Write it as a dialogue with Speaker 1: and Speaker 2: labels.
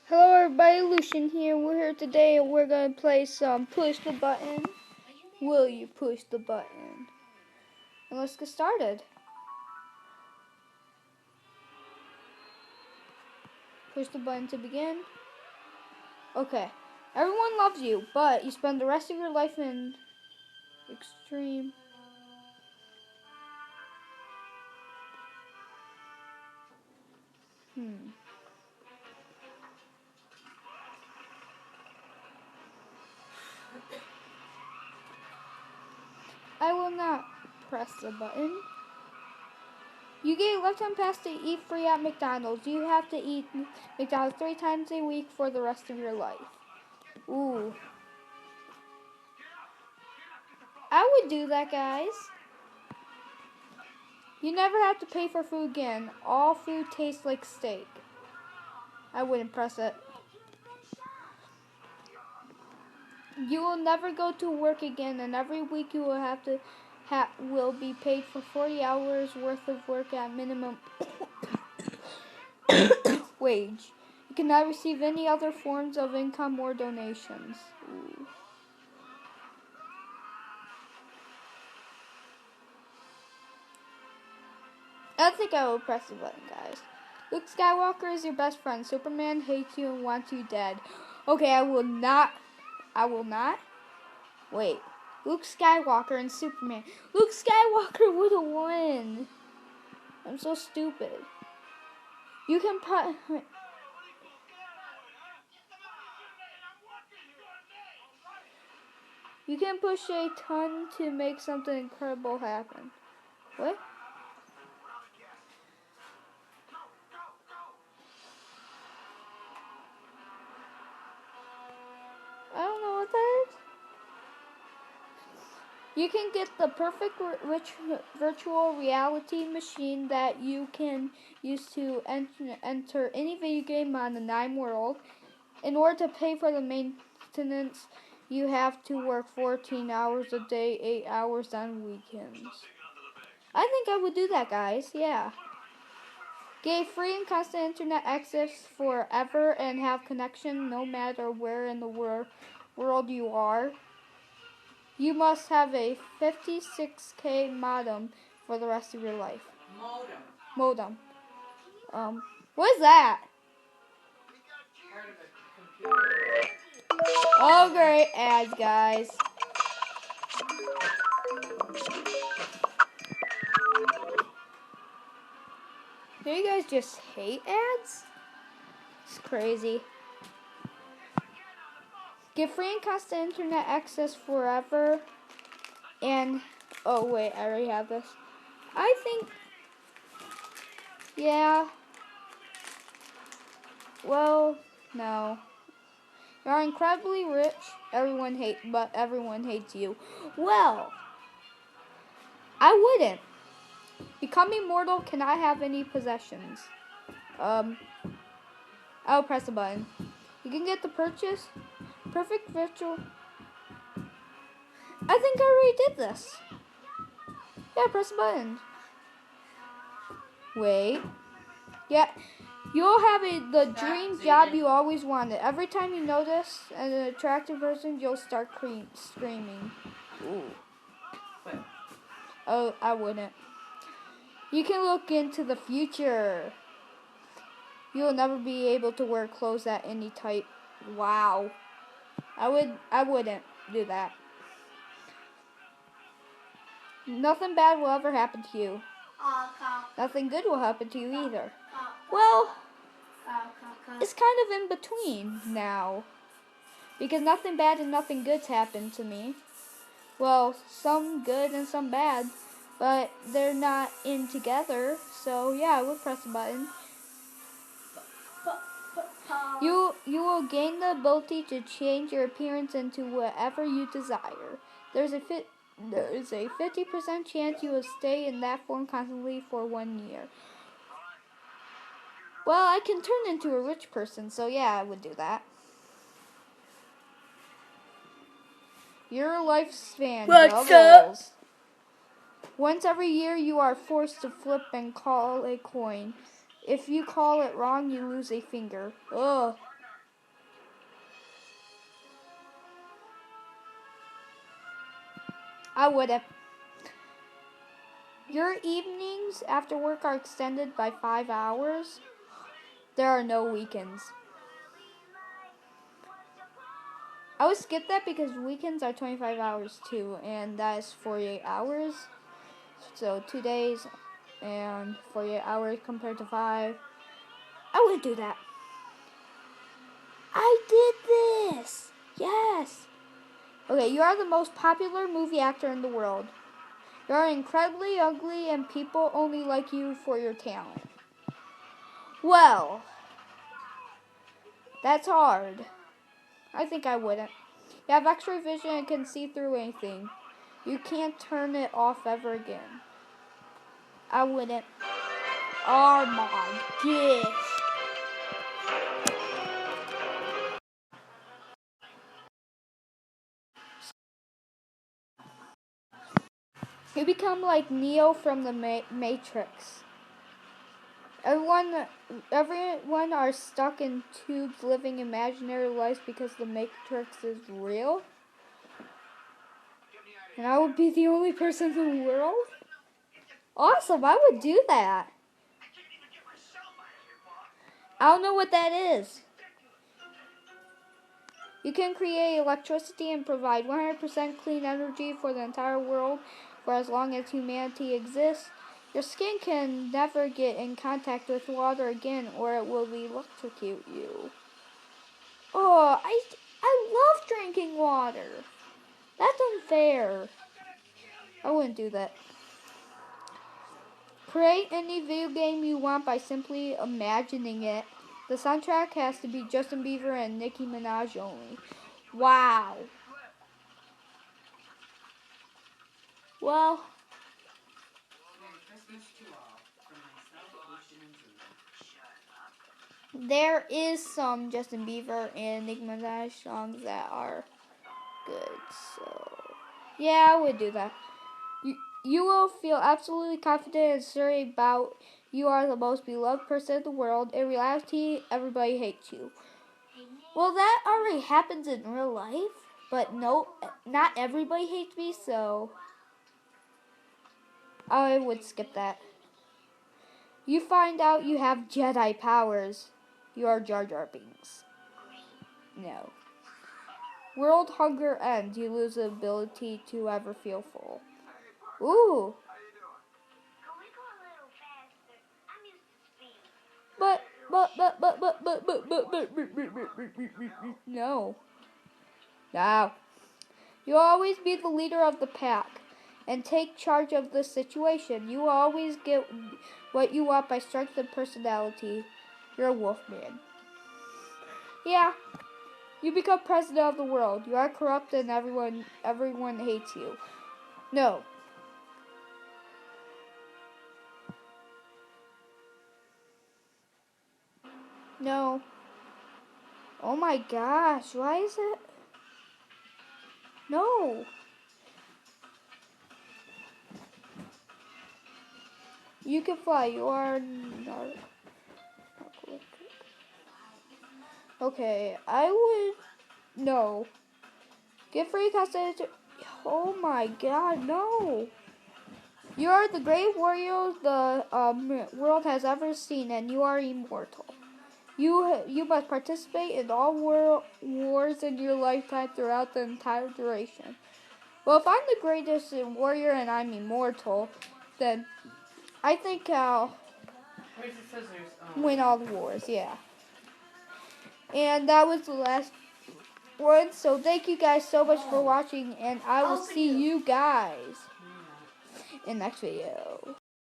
Speaker 1: Hello everybody, Lucian here. We're here today and we're going to play some Push the Button. Will you push the button? And let's get started. Push the button to begin. Okay. Everyone loves you, but you spend the rest of your life in extreme... I will not press the button. You get a lifetime pass to eat free at McDonald's. You have to eat McDonald's 3 times a week for the rest of your life. Ooh. I would do that, guys. You never have to pay for food again. All food tastes like steak. I wouldn't press it. You will never go to work again, and every week you will be paid for 40 hours worth of work at minimum wage. You cannot receive any other forms of income or donations. Ooh. I think I will press the button, guys. Luke Skywalker is your best friend. Superman hates you and wants you dead. Okay, I will not. Wait. Luke Skywalker and Superman. Luke Skywalker would have won. I'm so stupid. You can push a ton to make something incredible happen. What? I don't know what that is. You can get the perfect virtual reality machine that you can use to enter any video game on the Nine World. In order to pay for the maintenance, you have to work 14 hours a day, 8 hours on weekends. I think I would do that, guys. Yeah. Get free and constant internet access forever and have connection no matter where in the world you are. You must have a 56K modem for the rest of your life. Modem. What is that? Oh, great ads, guys. Do you guys just hate ads? It's crazy. Get free and constant internet access forever. And, oh wait, I already have this. I think, yeah. Well, no. You are incredibly rich. But everyone hates you. Well, I wouldn't. Become immortal, cannot have any possessions. I'll press the button. You can get the purchase. Perfect virtual. I think I already did this. Yeah, press the button. Wait. Yeah. You'll have the dream job you always wanted. Every time you notice an attractive person, you'll start screaming. Ooh. Oh, I wouldn't. You can look into the future. You'll never be able to wear clothes at any type. Wow. I wouldn't do that. Nothing bad will ever happen to you. Nothing good will happen to you either. Well, it's kind of in between now. Because nothing bad and nothing good's happened to me. Well, some good and some bad. But they're not in together. So, yeah, I would press the button. You will gain the ability to change your appearance into whatever you desire. There is a 50% chance you will stay in that form constantly for 1 year. Well, I can turn into a rich person, so yeah, I would do that. Your lifespan doubles. Once every year, you are forced to flip and call a coin. If you call it wrong, you lose a finger. Ugh. I wouldn't. Your evenings after work are extended by 5 hours. There are no weekends. I would skip that because weekends are 25 hours too, and that is 48 hours. So 2 days and 48 hours compared to 5. I wouldn't do that. I did this! Yes! Okay, you are the most popular movie actor in the world. You are incredibly ugly and people only like you for your talent. Well, that's hard. I think I wouldn't. You have X-ray vision and can see through anything. You can't turn it off ever again. I wouldn't. Oh my gosh. You become like Neo from the Matrix. Everyone are stuck in tubes living imaginary lives because the Matrix is real. And I would be the only person in the world? Awesome, I would do that. I don't know what that is. You can create electricity and provide 100% clean energy for the entire world for as long as humanity exists. Your skin can never get in contact with water again or it will electrocute you. Oh, I love drinking water. That's unfair. I wouldn't do that. Create any video game you want by simply imagining it. The soundtrack has to be Justin Bieber and Nicki Minaj only. Wow. Well, there is some Justin Bieber and Nicki Minaj songs that are good. So, yeah, I would do that. You will feel absolutely confident and certain about you are the most beloved person in the world. In reality, everybody hates you. Well, that already happens in real life, but no, not everybody hates me, so I would skip that. You find out you have Jedi powers. You are Jar Jar Binks. No. World hunger ends. You lose the ability to ever feel full. Ooh. But, no. No. You'll always be the leader of the pack and take charge of the situation. You will always get what you want by strength and personality. You're a wolfman. Yeah. You become president of the world. You are corrupt and everyone hates you. No. No. Oh my gosh, why is it? No. You can fly. You are not. Okay, I would. No. Get free custody. Oh my god, no. You are the greatest warrior the world has ever seen, and you are immortal. You must participate in all wars in your lifetime throughout the entire duration. Well, if I'm the greatest warrior and I'm immortal, then I think I'll win all the wars, yeah. And that was the last one, so thank you guys so much for watching, and I will see you guys in the next video.